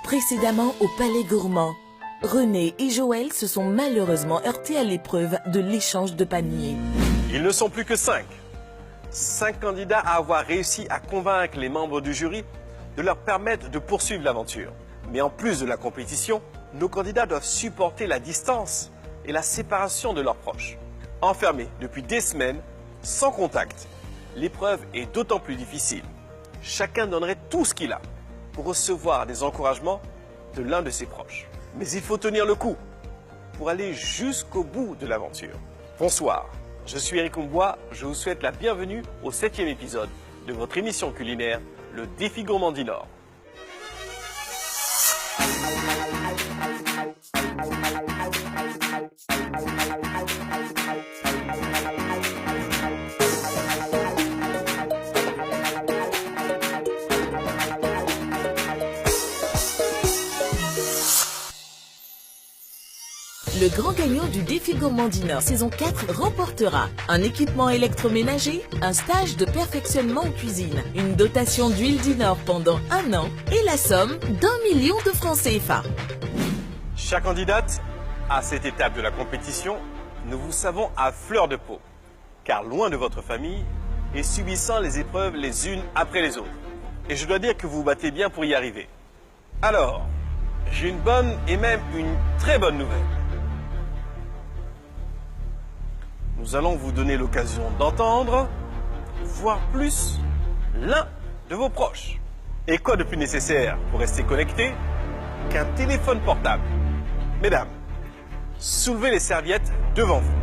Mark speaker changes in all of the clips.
Speaker 1: Précédemment au Palais Gourmand, René et Joël se sont malheureusement heurtés à l'épreuve de l'échange de paniers.
Speaker 2: Ils ne sont plus que 5. 5 candidats à avoir réussi à convaincre les membres du jury de leur permettre de poursuivre l'aventure. Mais en plus de la compétition, nos candidats doivent supporter la distance et la séparation de leurs proches. Enfermés depuis des semaines, sans contact, l'épreuve est d'autant plus difficile. Chacun donnerait tout ce qu'il a pour recevoir des encouragements de l'un de ses proches. Mais il faut tenir le coup pour aller jusqu'au bout de l'aventure. Bonsoir, je suis Eric Combois, je vous souhaite la bienvenue au 7e épisode de votre émission culinaire, le Défi Gourmand du Nord.
Speaker 1: Le grand gagnant du Défi Gourmand du Nord saison 4 remportera un équipement électroménager, un stage de perfectionnement en cuisine, une dotation d'huile du Nord pendant 1 an et la somme d'1 million de francs CFA.
Speaker 2: Chère candidate, à cette étape de la compétition, nous vous savons à fleur de peau, car loin de votre famille et subissant les épreuves les unes après les autres. Et je dois dire que vous vous battez bien pour y arriver. Alors, j'ai une bonne et même une très bonne nouvelle. Nous allons vous donner l'occasion d'entendre, voire plus, l'un de vos proches. Et quoi de plus nécessaire pour rester connecté qu'un téléphone portable? Mesdames, soulevez les serviettes devant vous.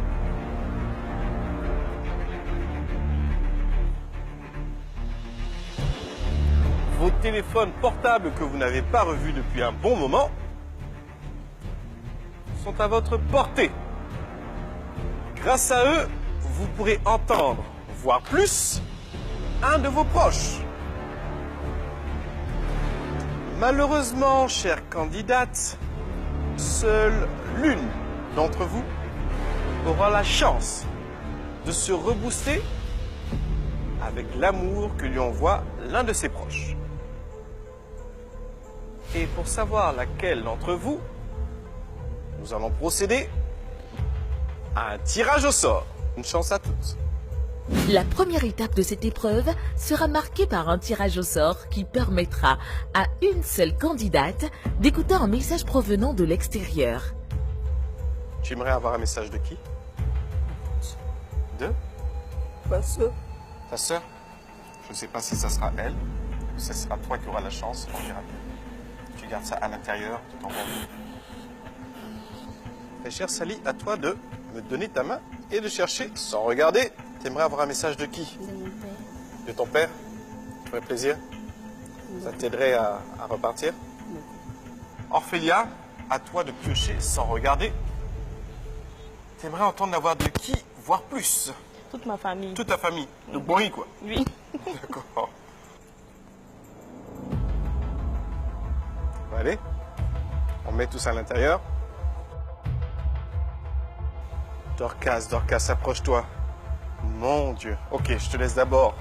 Speaker 2: Vos téléphones portables que vous n'avez pas revus depuis un bon moment sont à votre portée. Grâce à eux, vous pourrez entendre, voire plus, un de vos proches. Malheureusement, chère candidate, seule l'une d'entre vous aura la chance de se rebooster avec l'amour que lui envoie l'un de ses proches. Et pour savoir laquelle d'entre vous, nous allons procéder à un tirage au sort. Une chance à toutes.
Speaker 1: La première étape de cette épreuve sera marquée par un tirage au sort qui permettra à une seule candidate d'écouter un message provenant de l'extérieur.
Speaker 2: Tu aimerais avoir un message de qui? De?
Speaker 3: Ma soeur.
Speaker 2: Ta sœur? Je ne sais pas si ça sera elle ou ce sera toi qui auras la chance, on verra bien. Tu gardes ça à l'intérieur de ton ventre. Et chère Sally, à toi de me donner ta main et de chercher sans regarder. Tu aimerais avoir un message de qui?
Speaker 3: De mon père.
Speaker 2: De ton père? Ça ferait plaisir? Ça t'aiderait à repartir?
Speaker 3: Oui.
Speaker 2: Orphélia, à toi de piocher sans regarder. Tu aimerais entendre la voix de qui, voire plus?
Speaker 3: Toute ma famille.
Speaker 2: Toute ta famille. De bruit, quoi.
Speaker 3: Oui.
Speaker 2: D'accord. Allez, on met tout ça à l'intérieur. Dorcas, approche-toi. Mon Dieu. Ok, je te laisse d'abord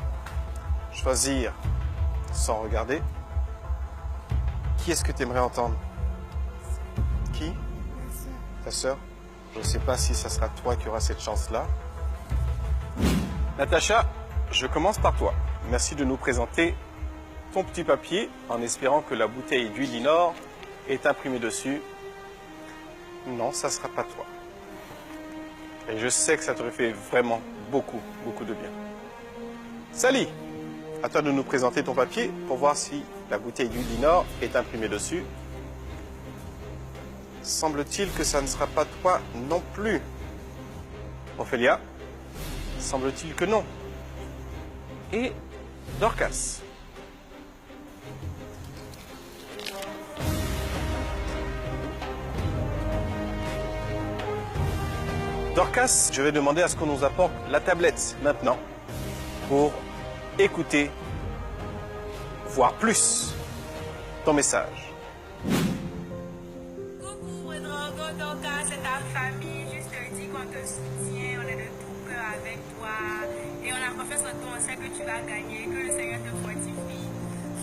Speaker 2: choisir sans regarder. Qui est-ce que tu aimerais entendre? Qui? Ta sœur. Je ne sais pas si ça sera toi qui auras cette chance-là. Natacha, je commence par toi. Merci de nous présenter ton petit papier en espérant que la bouteille d'huile Dinor est imprimée dessus. Non, ça ne sera pas toi. Et je sais que ça t'aurait fait vraiment beaucoup de bien. Sally, à toi de nous présenter ton papier pour voir si la bouteille d'huile Dinor est imprimée dessus. Semble-t-il que ça ne sera pas toi non plus. Ophélia, semble-t-il que non. Et Dorcas. Dorcas, je vais demander à ce qu'on nous apporte la tablette maintenant pour écouter, voire plus, ton message.
Speaker 4: Coucou Rodrigo, Dorcas, c'est ta famille. Juste te dis qu'on te soutient, on est de tout cœur avec toi. Et on a confiance en toi, on sait que tu vas gagner, que le Seigneur te fortifie.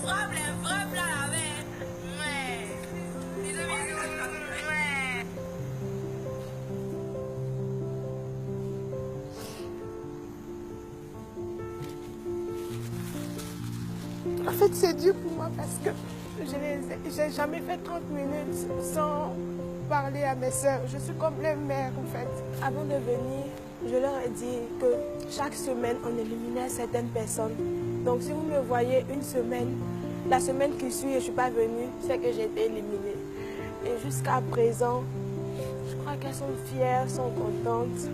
Speaker 4: Frappe les vrais plats avec. Ouais.
Speaker 3: En fait, c'est dur pour moi parce que je n'ai jamais fait 30 minutes sans parler à mes soeurs. Je suis comme leur mère, en fait. Avant de venir, je leur ai dit que chaque semaine, on éliminait certaines personnes. Donc, si vous me voyez une semaine, la semaine qui suit et je ne suis pas venue, c'est que j'ai été éliminée. Et jusqu'à présent, je crois qu'elles sont fières, sont contentes.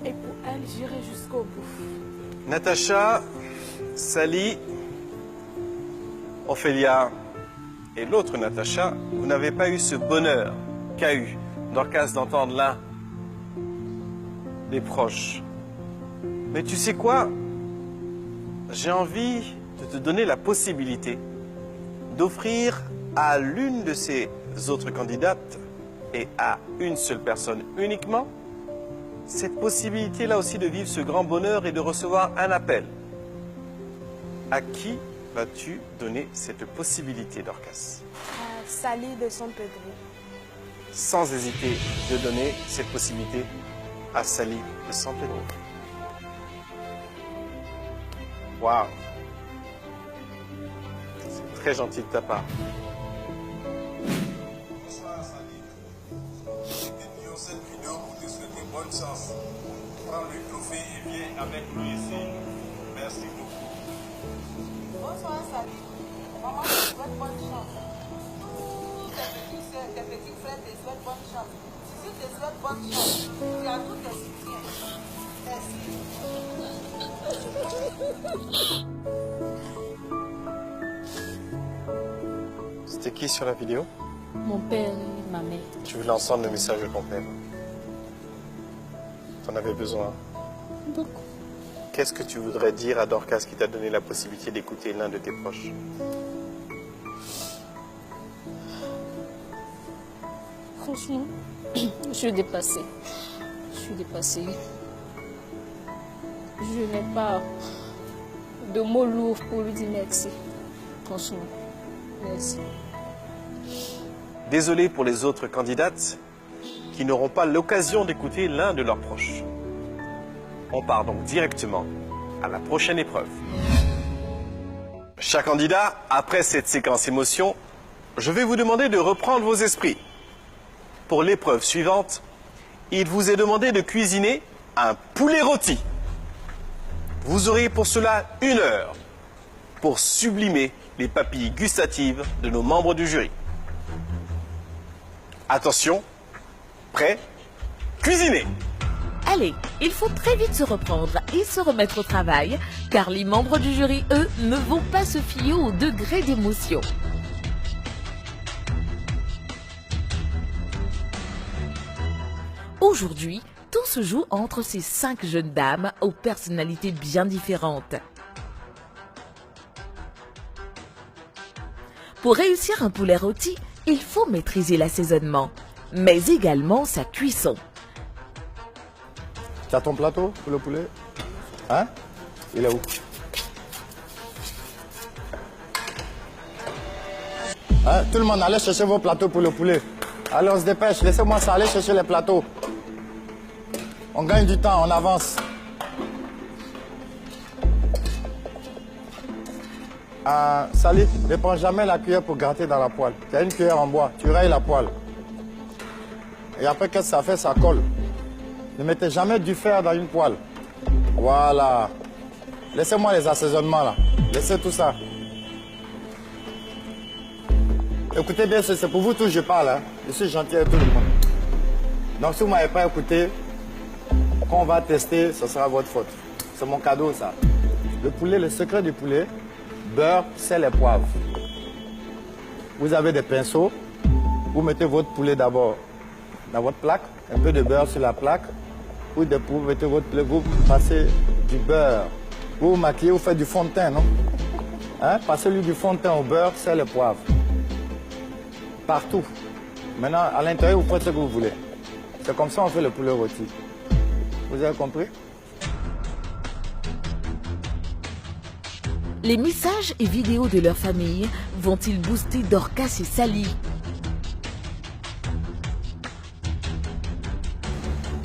Speaker 3: Et pour elles, j'irai jusqu'au bout.
Speaker 2: Natacha, Sally, Ophélia et l'autre Natacha, vous n'avez pas eu ce bonheur qu'a eu Dorcas d'entendre l'un des proches. Mais tu sais quoi? J'ai envie de te donner la possibilité d'offrir à l'une de ces autres candidates et à une seule personne uniquement cette possibilité-là aussi de vivre ce grand bonheur et de recevoir un appel. À qui vas-tu donner cette possibilité, Dorcas?
Speaker 3: Sally de San Pedro.
Speaker 2: Sans hésiter de donner cette possibilité à Sally de San Pedro. Waouh! C'est très gentil de ta part.
Speaker 5: Bonsoir Sally. J'ai tenu cette vidéo pour te souhaiter bonne chance. Prends le trophée et viens avec nous ici. Merci beaucoup.
Speaker 6: Bonsoir Sally. Maman te souhaite bonne chance. Tes petits frères te souhaitent bonne chance. Si tu te souhaites bonne chance, tu as tout tes soutiens. Merci.
Speaker 2: C'était qui sur la vidéo?
Speaker 7: Mon père et ma mère.
Speaker 2: Tu voulais entendre le message de ton père. Tu en avais besoin.
Speaker 7: Beaucoup.
Speaker 2: Qu'est-ce que tu voudrais dire à Dorcas qui t'a donné la possibilité d'écouter l'un de tes proches?
Speaker 7: Franchement, je suis dépassée. Je suis dépassée. Je n'ai pas de mots lourds pour lui dire merci. Franchement, merci.
Speaker 2: Désolé pour les autres candidates qui n'auront pas l'occasion d'écouter l'un de leurs proches. On part donc directement à la prochaine épreuve. Chers candidats, après cette séquence émotion, je vais vous demander de reprendre vos esprits. Pour l'épreuve suivante, il vous est demandé de cuisiner un poulet rôti. Vous aurez pour cela 1 heure pour sublimer les papilles gustatives de nos membres du jury. Attention, prêt, cuisiner!
Speaker 1: Allez, il faut très vite se reprendre et se remettre au travail, car les membres du jury, eux, ne vont pas se fier au degré d'émotion. Aujourd'hui, tout se joue entre ces 5 jeunes dames aux personnalités bien différentes. Pour réussir un poulet rôti, il faut maîtriser l'assaisonnement, mais également sa cuisson.
Speaker 8: Tu as ton plateau pour le poulet? Hein? Il est où? Hein? Tout le monde, allez chercher vos plateaux pour le poulet. Allez, on se dépêche. Laissez-moi ça, allez chercher les plateaux. On gagne du temps, on avance. Sally, ne prends jamais la cuillère pour gratter dans la poêle. Tu as une cuillère en bois, tu rayes la poêle. Et après, qu'est-ce que ça fait? Ça colle. Ne mettez jamais du fer dans une poêle. Voilà. Laissez-moi les assaisonnements là. Laissez tout ça. Écoutez bien, c'est pour vous tous que je parle. Hein. Je suis gentil avec tout le monde. Donc si vous ne m'avez pas écouté, quand on va tester, ce sera votre faute. C'est mon cadeau ça. Le poulet, le secret du poulet, beurre, sel et poivre. Vous avez des pinceaux. Vous mettez votre poulet d'abord dans votre plaque. Un peu de beurre sur la plaque. Vous mettez votre poulet, vous passez du beurre. Vous vous maquillez, vous faites du fond de teint, non? Hein? Passez-lui du fond de teint au beurre, sel et poivre. Partout. Maintenant, à l'intérieur, vous faites ce que vous voulez. C'est comme ça qu'on fait le poulet rôti. Vous avez compris?
Speaker 1: Les messages et vidéos de leur famille vont-ils booster Dorcas et Sally?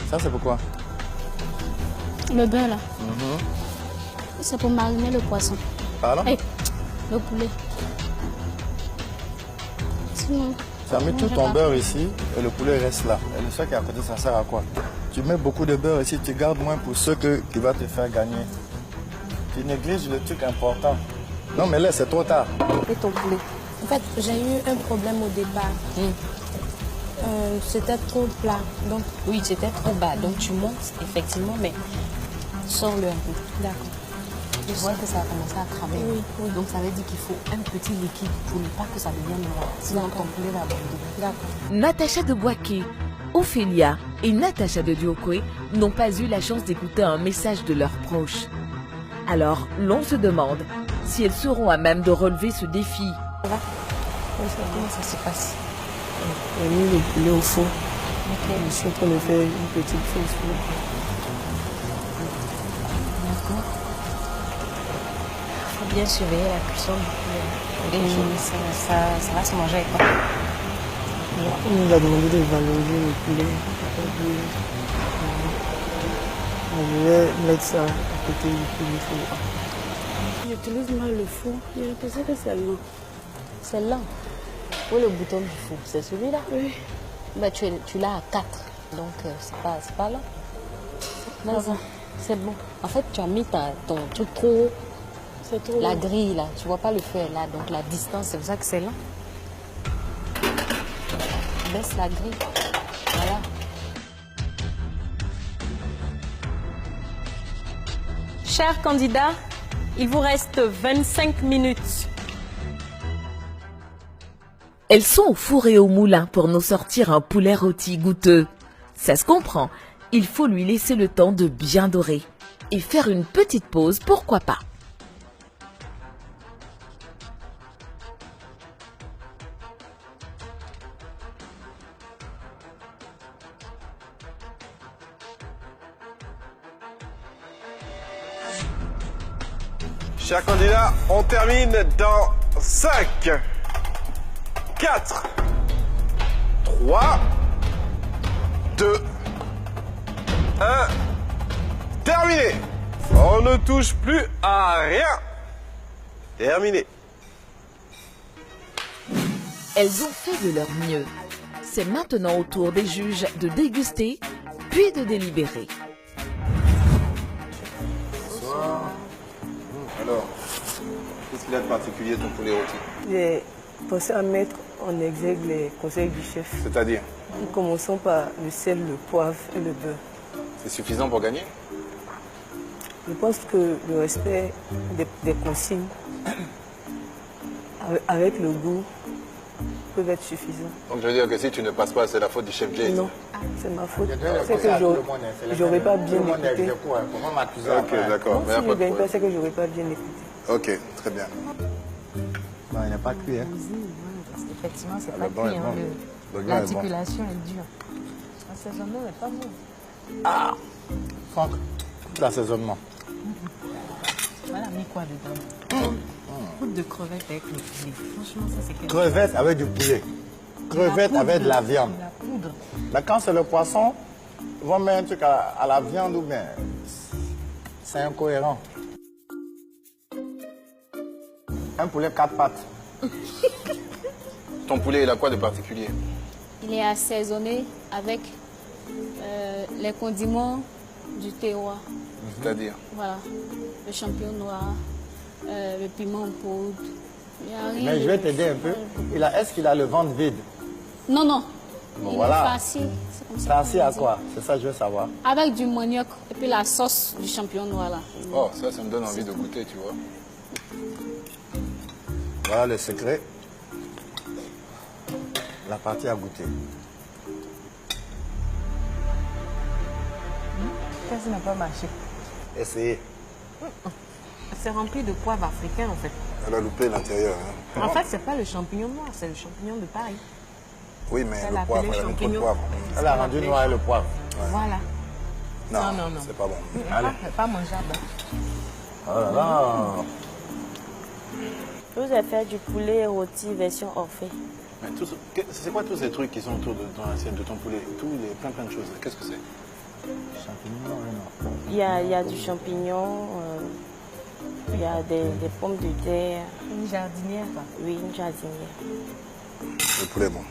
Speaker 8: Ça, c'est pourquoi?
Speaker 7: Le beurre là, c'est pour mariner le poisson.
Speaker 8: Pardon?
Speaker 7: Hey, le poulet. Sinon,
Speaker 8: Tu as mis tout ton beurre ici et le poulet reste là. Et le seul qui est à côté, ça sert à quoi? Tu mets beaucoup de beurre ici, tu gardes moins pour ceux qui vont te faire gagner. Tu négliges le truc important. Non, mais là, c'est trop tard.
Speaker 3: Et ton poulet. En fait, j'ai eu un problème au départ. C'était trop plat. Donc,
Speaker 9: Oui, c'était trop bas. Donc tu montes, effectivement, mais sors-le un peu.
Speaker 3: d'accord.
Speaker 9: Tu vois que ça a commencé à cramer.
Speaker 3: Oui.
Speaker 9: Donc ça veut dire qu'il faut un petit liquide pour ne pas que ça devienne noir. Sinon ton poulet va abandonner.
Speaker 3: D'accord.
Speaker 1: Natacha de Boaké, Ophélia et Natacha de Diokwe n'ont pas eu la chance d'écouter un message de leurs proches. Alors, l'on se demande si elles seront à même de relever ce défi.
Speaker 9: Comment ça se passe?
Speaker 6: J'ai mis le poulet au four. Je suis en train de faire une petite sauce.
Speaker 9: D'accord. Il faut bien surveiller la cuisson du poulet. Et ça va se manger avec quoi?
Speaker 6: On nous a demandé de valoriser le poulet. Je vais mettre ça à côté du poulet. J'utilise mal le four. J'ai l'impression que c'est lent.
Speaker 9: C'est lent. Où est le bouton du four? C'est celui-là?
Speaker 6: Oui.
Speaker 9: Bah, tu l'as à 4. Donc, c'est pas là. Vas-y. C'est bon. En fait, tu as mis ton truc trop haut.
Speaker 6: C'est trop
Speaker 9: La
Speaker 6: lent.
Speaker 9: grille, là. Tu vois pas le feu, là. Donc, la distance, c'est pour ça que c'est lent. Baisse la grille. Voilà.
Speaker 10: Chers candidats, il vous reste 25 minutes.
Speaker 1: Elles sont au four et au moulin pour nous sortir un poulet rôti goûteux. Ça se comprend, il faut lui laisser le temps de bien dorer. Et faire une petite pause, pourquoi pas.
Speaker 2: Chers candidats, on termine dans 5, 4, 3, 2, 1. Terminé. On ne touche plus à rien. Terminé.
Speaker 1: Elles ont fait de leur mieux. C'est maintenant au tour des juges de déguster, puis de délibérer.
Speaker 5: Alors, qu'est-ce qu'il y a de particulier ton poulet rôti?
Speaker 6: J'ai pensé à mettre en exergue les conseils du chef.
Speaker 5: C'est-à-dire,
Speaker 6: Nous commençons par le sel, le poivre et le beurre.
Speaker 5: c'est suffisant pour gagner?
Speaker 6: Je pense que le respect des consignes avec le goût peuvent être suffisants.
Speaker 5: Donc je veux dire que si tu ne passes pas, c'est la faute du chef James.
Speaker 6: Non, c'est ma faute.
Speaker 8: C'est
Speaker 6: C'est que j'aurais pas bien écouté.
Speaker 8: Comment m'accuser
Speaker 5: Ok,
Speaker 8: après?
Speaker 5: d'accord.
Speaker 6: Non,
Speaker 5: Mais y a
Speaker 6: si je
Speaker 5: pas
Speaker 6: ne
Speaker 5: de
Speaker 6: gagne pas,
Speaker 5: problème.
Speaker 6: c'est que j'aurais pas bien écouté.
Speaker 5: Ok, très bien.
Speaker 8: Non, il n'a pas cuit. Hein.
Speaker 9: Effectivement, c'est
Speaker 8: Ah,
Speaker 9: pas
Speaker 8: le bon
Speaker 9: cuit.
Speaker 8: est
Speaker 9: Hein,
Speaker 8: bon. Le bon est
Speaker 9: l'articulation est dure. L'assaisonnement n'est pas bon.
Speaker 8: Franck, tout l'assaisonnement.
Speaker 9: Voilà, mis quoi dedans? Poudre de crevettes avec le poulet. Franchement, ça c'est quelque chose.
Speaker 8: Crevettes avec du poulet. Crevettes avec de la viande.
Speaker 9: La poudre.
Speaker 8: Mais quand c'est le poisson, ils vont mettre un truc à la viande ou bien. C'est incohérent. Un poulet 4 pattes.
Speaker 5: Ton poulet, il a quoi de particulier?
Speaker 7: Il est assaisonné avec les condiments du terroir.
Speaker 5: C'est-à-dire?
Speaker 7: Voilà. Le champignon noir, le piment en poudre. Il y a rien
Speaker 8: Mais je
Speaker 7: de-
Speaker 8: vais t'aider un peu. Est-ce qu'il a le ventre vide?
Speaker 7: Non, non.
Speaker 8: Bon,
Speaker 7: Il
Speaker 8: voilà.
Speaker 7: est farci. C'est comme ça
Speaker 8: Farci
Speaker 7: qu'on
Speaker 8: à
Speaker 7: dit.
Speaker 8: quoi? C'est ça que je veux savoir.
Speaker 7: Avec du manioc et puis la sauce du champignon noir là.
Speaker 5: Oh, ça me donne envie de goûter, tu vois.
Speaker 8: Voilà le secret. La partie à goûter.
Speaker 10: Qu'est-ce qui n'a pas marché?
Speaker 8: Essayez.
Speaker 10: C'est rempli de poivre africain en fait.
Speaker 5: Elle a loupé l'intérieur. Hein.
Speaker 10: En fait, c'est pas le champignon noir, c'est le champignon de Paris.
Speaker 5: Oui, mais
Speaker 10: Elle
Speaker 5: le
Speaker 10: a
Speaker 5: poivre,
Speaker 10: appelé
Speaker 5: elle a mis trop de
Speaker 10: champignon.
Speaker 5: poivre.
Speaker 8: Elle a rendu noir et le poivre.
Speaker 10: Voilà.
Speaker 5: Non,
Speaker 10: Non, non.
Speaker 5: c'est pas bon.
Speaker 8: Allez.
Speaker 10: C'est pas mangeable.
Speaker 8: Oh là là.
Speaker 11: Je vous ai fait du poulet rôti version Orphée.
Speaker 5: Mais c'est quoi tous ces trucs qui sont autour de ton assiette, de ton poulet? Plein de choses. Qu'est-ce que c'est?
Speaker 8: Champignons, ouais, non.
Speaker 11: Il y a du champignon, Il y a des pommes de terre.
Speaker 10: Une jardinière, quoi.
Speaker 11: Oui, une jardinière.
Speaker 8: Le poulet, bon.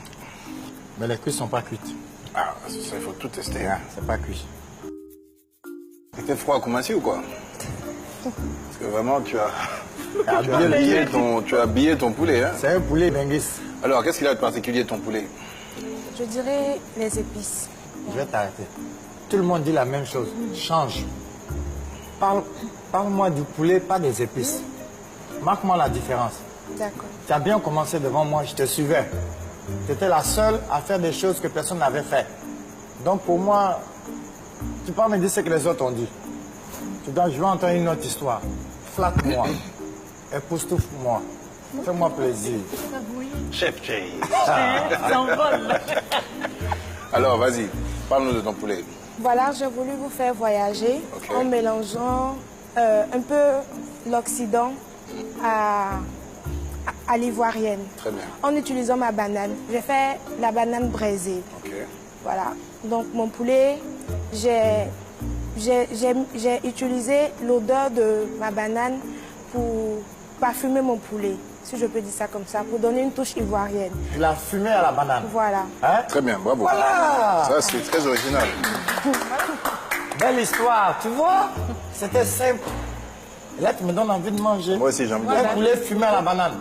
Speaker 8: Mais les cuisses sont pas cuites.
Speaker 5: Ah, ça, il faut tout tester. Hein.
Speaker 8: C'est pas cuit.
Speaker 5: C'était froid comme ainsi ou quoi? Parce que vraiment, tu as habillé ton poulet. Hein.
Speaker 8: C'est un poulet benguis.
Speaker 5: Alors, qu'est-ce qu'il a de particulier ton poulet?
Speaker 3: Je dirais les épices.
Speaker 8: Je vais t'arrêter. Tout le monde dit la même chose. Change. Parle-moi du poulet, pas des épices. Marque-moi la différence.
Speaker 3: D'accord.
Speaker 8: Tu as bien commencé devant moi, je te suivais. Tu étais la seule à faire des choses que personne n'avait fait. Donc pour moi, tu peux pas me dire ce que les autres ont dit. Je veux entendre une autre histoire. Flatte-moi. Époustoufle-moi. Fais-moi plaisir.
Speaker 5: Chef Jay.
Speaker 10: S'envole.
Speaker 5: Alors, vas-y, parle-nous de ton poulet.
Speaker 3: Voilà, j'ai voulu vous faire voyager en mélangeant un peu l'Occident à l'ivoirienne.
Speaker 5: Très bien.
Speaker 3: En utilisant ma banane. J'ai fait la banane braisée.
Speaker 5: Ok.
Speaker 3: Voilà. Donc mon poulet, j'ai utilisé l'odeur de ma banane pour parfumer mon poulet, si je peux dire ça comme ça, pour donner une touche ivoirienne.
Speaker 8: Tu l'as fumé à la banane.
Speaker 3: Voilà.
Speaker 8: Hein?
Speaker 5: Très bien, bravo.
Speaker 8: Voilà.
Speaker 5: Ça, c'est très original.
Speaker 8: Belle histoire, tu vois? C'était simple. Et là, tu me donnes envie de manger.
Speaker 5: Moi aussi, j'ai envie de
Speaker 8: Un
Speaker 5: manger.
Speaker 8: poulet fumé à la banane.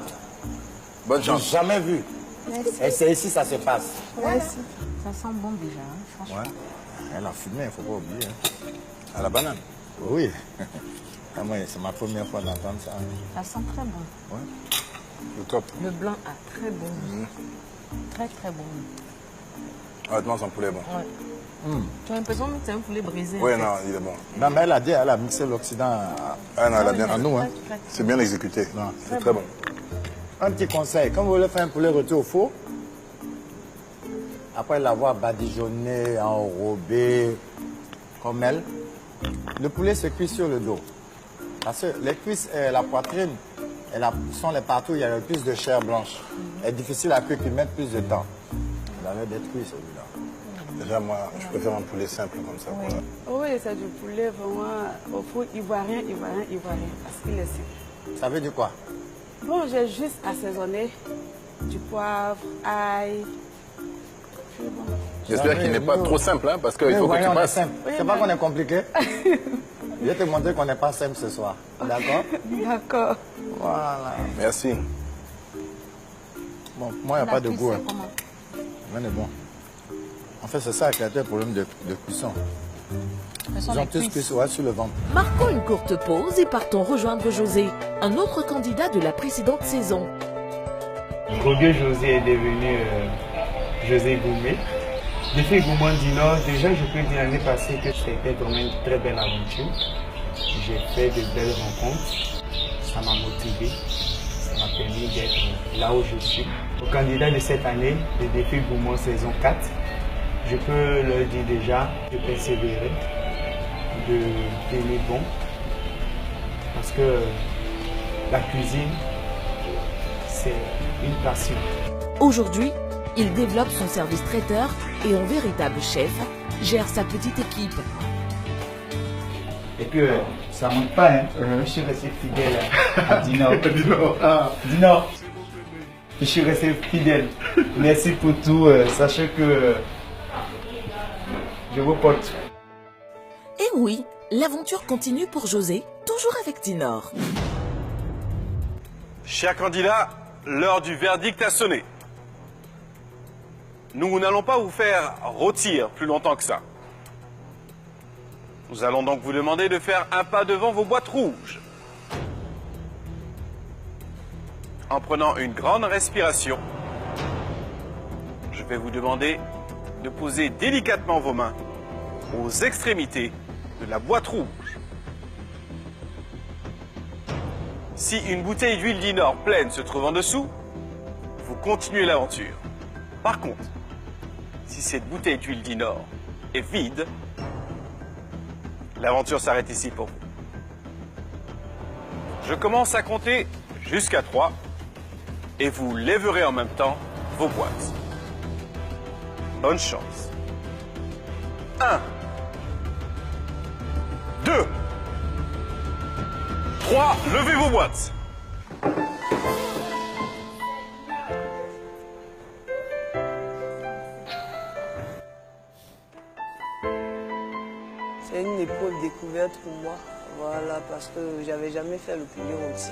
Speaker 5: Bonne
Speaker 8: J'ai
Speaker 5: chance.
Speaker 8: jamais vu.
Speaker 3: Merci.
Speaker 8: Et c'est ici que ça se passe.
Speaker 3: Merci.
Speaker 10: Ça sent bon déjà, hein, franchement.
Speaker 8: Ouais. Elle a fumé, il ne faut pas oublier. Hein.
Speaker 5: À la banane.
Speaker 8: Oui. Ah, moi, c'est ma première fois d'entendre ça.
Speaker 10: Ça sent très bon.
Speaker 8: Ouais.
Speaker 5: Le top.
Speaker 10: Le blanc a très bon goût. Très très bon goût.
Speaker 5: Honnêtement, son poulet est bon.
Speaker 10: Ouais. Tu as l'impression que c'est un poulet brisé.
Speaker 5: Oui,
Speaker 10: en fait.
Speaker 5: non, il est bon.
Speaker 8: Non, mais elle a dit, elle a mixé l'Occident
Speaker 5: Ah non, elle a bien
Speaker 8: à
Speaker 5: fait.
Speaker 8: nous. Hein.
Speaker 5: C'est bien exécuté.
Speaker 8: Non.
Speaker 5: C'est très bon.
Speaker 8: Un petit conseil, quand vous voulez faire un poulet rôti au four, après l'avoir badigeonné, enrobé, comme elle, le poulet se cuit sur le dos. Parce que les cuisses, la poitrine, sont les parties où il y a le plus de chair blanche. C'est difficile à cuire, qui met plus de temps. Il avait d'être cuit celui-là.
Speaker 5: Déjà, moi, je préfère un poulet simple comme ça. Voilà.
Speaker 6: Oui, c'est du poulet vraiment au four ivoirien, parce qu'il est simple.
Speaker 8: Ça veut dire quoi?
Speaker 6: Bon, j'ai juste assaisonné du poivre, ail. Puis bon.
Speaker 5: J'espère qu'il n'est pas trop simple, hein, parce qu'il faut que tu passes.
Speaker 8: C'est pas qu'on est compliqué. Je vais te montrer qu'on n'est pas simple ce soir. D'accord?
Speaker 6: D'accord.
Speaker 8: Voilà.
Speaker 5: Merci.
Speaker 8: Bon, moi, il n'y a pas de goût. Hein. Mais bon. En fait, c'est ça qui a été le problème de cuisson. Ils ont tous cuit sur le ventre.
Speaker 1: Marquons une courte pause et partons rejoindre José, un autre candidat de la précédente saison.
Speaker 12: Rogueux José est devenu José Gourmet. Défi Gourmand du Nord, déjà je peux dire l'année passée que c'était vraiment une très belle aventure. J'ai fait de belles rencontres, ça m'a motivé, ça m'a permis d'être là où je suis. Aux candidats de cette année, le défi Gourmand saison 4, je peux leur dire déjà de persévérer, de tenir bon, parce que la cuisine, c'est une passion.
Speaker 1: Aujourd'hui, il développe son service traiteur et en véritable chef, gère sa petite équipe.
Speaker 12: Et puis, ça ne manque pas, hein. Je suis resté fidèle à Dinor. Dinor, je suis resté fidèle. Merci pour tout. Sachez que je vous porte.
Speaker 1: Et oui, l'aventure continue pour José, toujours avec Dinor.
Speaker 2: Chers candidats, l'heure du verdict a sonné. Nous n'allons pas vous faire rôtir plus longtemps que ça. Nous allons donc vous demander de faire un pas devant vos boîtes rouges. En prenant une grande respiration, je vais vous demander de poser délicatement vos mains aux extrémités de la boîte rouge. Si une bouteille d'huile Dinor pleine se trouve en dessous, vous continuez l'aventure. Par contre, si cette bouteille d'huile Dinor est vide, l'aventure s'arrête ici pour vous. Je commence à compter jusqu'à 3 et vous lèverez en même temps vos boîtes. Bonne chance. 1, 2, 3, levez vos boîtes.
Speaker 13: C'est une épreuve découverte pour moi, voilà, parce que j'avais jamais fait le poulet rôti.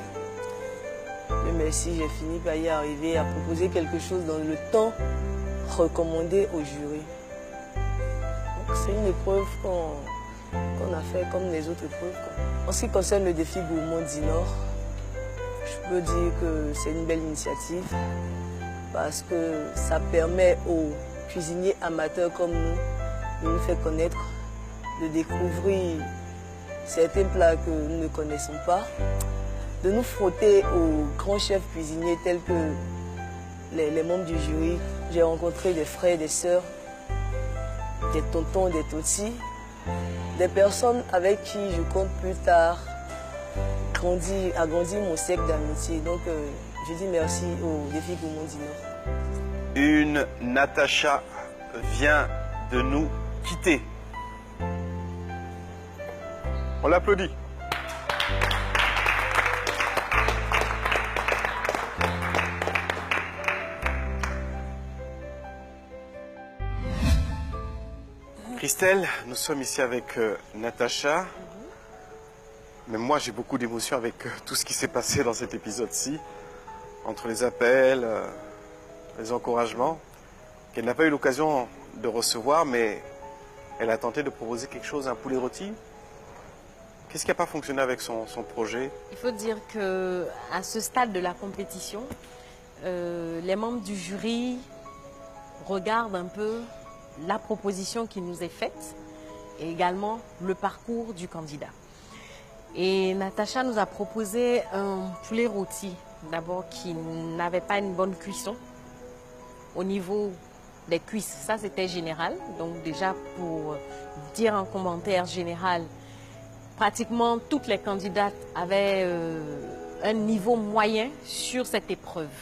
Speaker 13: Mais merci, j'ai fini par y arriver à proposer quelque chose dans le temps recommandé au jury. C'est une épreuve qu'on a fait comme les autres épreuves. En ce qui concerne le défi gourmand d'Inor, je peux dire que c'est une belle initiative parce que ça permet aux cuisiniers amateurs comme nous de nous faire connaître, de découvrir certains plats que nous ne connaissons pas, de nous frotter aux grands chefs cuisiniers tels que les membres du jury. J'ai rencontré des frères, des sœurs, des tontons, des totis, des personnes avec qui je compte plus tard agrandir mon cercle d'amitié. Donc je dis merci au défi gourmand d'Inor.
Speaker 2: Une Natacha vient de nous quitter. On l'applaudit. Christelle, nous sommes ici avec Natacha. Mais moi, j'ai beaucoup d'émotions avec tout ce qui s'est passé dans cet épisode-ci. Entre les appels, les encouragements, qu'elle n'a pas eu l'occasion de recevoir, mais elle a tenté de proposer quelque chose, un poulet rôti. Qu'est-ce qui n'a pas fonctionné avec son projet?
Speaker 9: Il faut dire qu'à ce stade de la compétition, les membres du jury regardent un peu la proposition qui nous est faite et également le parcours du candidat. Et Natacha nous a proposé un poulet rôti, d'abord qui n'avait pas une bonne cuisson au niveau des cuisses. Ça, c'était général. Donc déjà, pour dire un commentaire général, pratiquement toutes les candidates avaient un niveau moyen sur cette épreuve.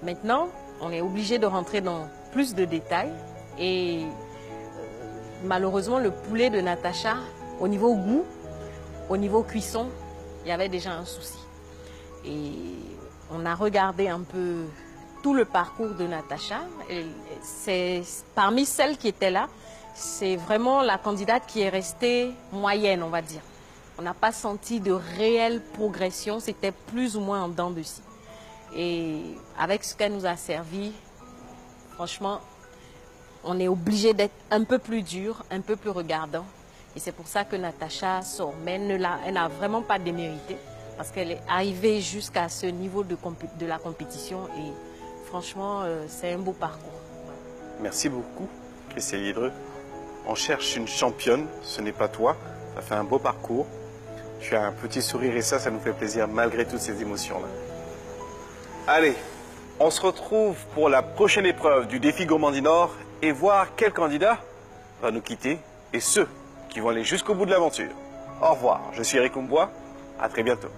Speaker 9: Maintenant, on est obligé de rentrer dans plus de détails et malheureusement, le poulet de Natacha, au niveau goût, au niveau cuisson, il y avait déjà un souci. Et on a regardé un peu tout le parcours de Natacha. C'est parmi celles qui étaient là, c'est vraiment la candidate qui est restée moyenne, on va dire. On n'a pas senti de réelle progression, c'était plus ou moins en dents de scie. Et avec ce qu'elle nous a servi, franchement, on est obligé d'être un peu plus dur, un peu plus regardant. Et c'est pour ça que Natacha sort. Mais elle n'a vraiment pas démérité parce qu'elle est arrivée jusqu'à ce niveau de la compétition. Et franchement, c'est un beau parcours.
Speaker 2: Merci beaucoup, Christelle Hydreux. On cherche une championne, ce n'est pas toi. Ça fait un beau parcours. Tu as un petit sourire et ça nous fait plaisir malgré toutes ces émotions-là. Allez, on se retrouve pour la prochaine épreuve du défi gourmand d'Inor et voir quel candidat va nous quitter et ceux qui vont aller jusqu'au bout de l'aventure. Au revoir, je suis Eric Humbois, à très bientôt.